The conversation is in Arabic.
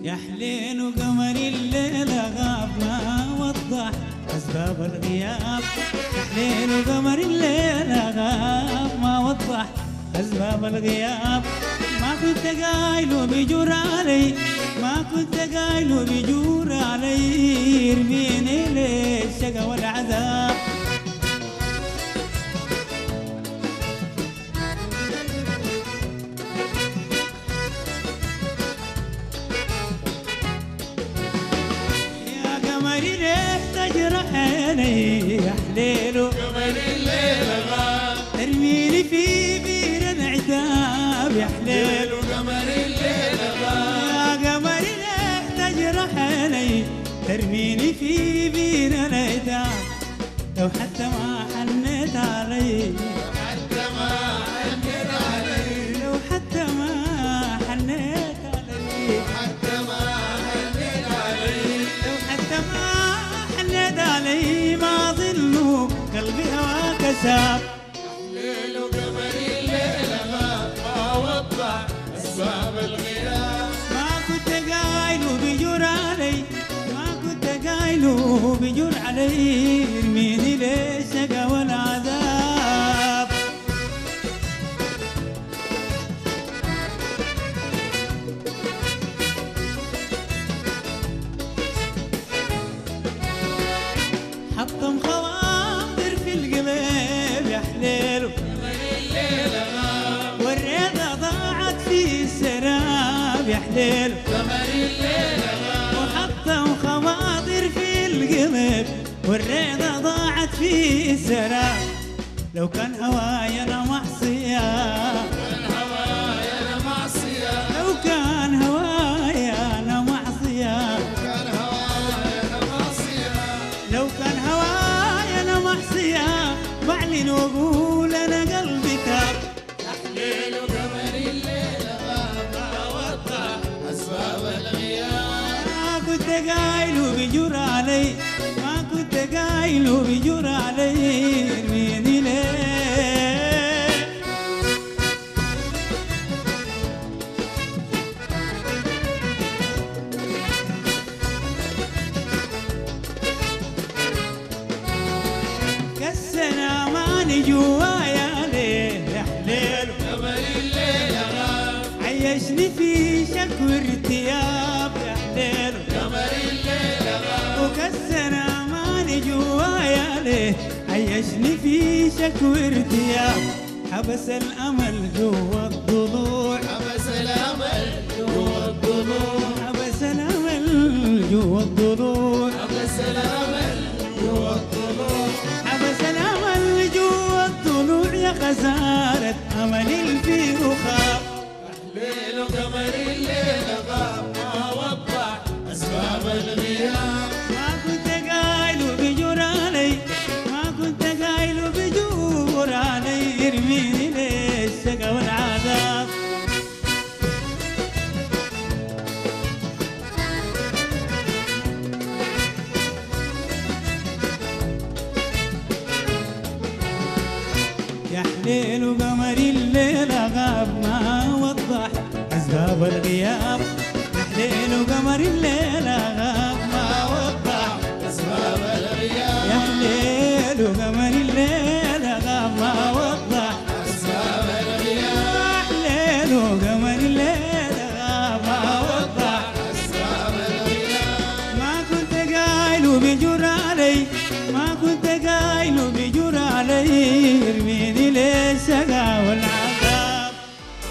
يا حليل وقمر الليل غاب ما وضح أسباب الغياب. يا حليل وقمر الليل غاب ما وضح أسباب الغياب. ما كنت قايله بيجور علي، ما كنت قايله بيجور علي، يرميني للشقا والعذاب. تجرح عيني يا حليلو قمر الليل غاب، ترميني في بير العتاب يا حليلو قمر الليل غاب. يا قمر ليه تجرح عيني ترميني في بير العتاب. لو حتى ما حنيت علي، حتى ما حنيت علي، لو حتى ما حنيت علي، حتى ما حنيت علي، لو حتى ما حنيت علي ما ظل قلبي هواك ساب. ليل وقمر الليل غاب ما وضح أسباب الغياب. ما كنت قايله بيجور علي، ما كنت قايله بيجور علي، يرميني للشقا والعذاب. حطم خواطر في القلب يا حليلو، قمر الليل غاب، والرضا ضاعت في السراب يا حليلو. قمر الليل غاب، وحطم خواطر في القلب والرضا ضاعت في السراب. لو كان هواي انا معصيه، كان هواي أنا معصية، لو كان هواي انا معصيه، كان هواي أنا معصية، لو كان هواي انا معصيه، بعلن واقول انا قلبي تاب. ليل وقمر الليل غاب ما وضح أسباب الغياب. ما كنت قايله بيجور علي، ما كنت قايله بيجور علي، يرميني ليه. كالسنة ماني جوايا ليه يا حليلو، قمر الليل غاب، عيشني في شك وارتياب يا حليلو. قمر الليل غاب، وكالسنة ماني جوايا ليه، عيشني في شك وارتياب. حبس الأمل جوا الضلوع، حبس الأمل جوا الضلوع، حبس الأمل جوا الضلوع، حبس الأمل جوا الضلوع. حبس الأمل جوا الضلوع. يا خسارة أمل في رخاء. ليل وقمر الليل غاب ما وضح أسباب الغياب. ما كنت قايله بيجور علي، ما كنت قايله بيجور علي، يرميني للشقا والعذاب. يا حليل وقمر الليل غاب ما وضح أسباب الغياب. يا حليل وقمر الليل غاب ما وضح أسباب الغياب. يا حليل وقمر الليل غاب ما وضح أسباب الغياب. يا حليل وقمر الليل غاب ما وضح أسباب الغياب. ما كنت قايله بيجور علي، ما كنت قايله بيجور علي،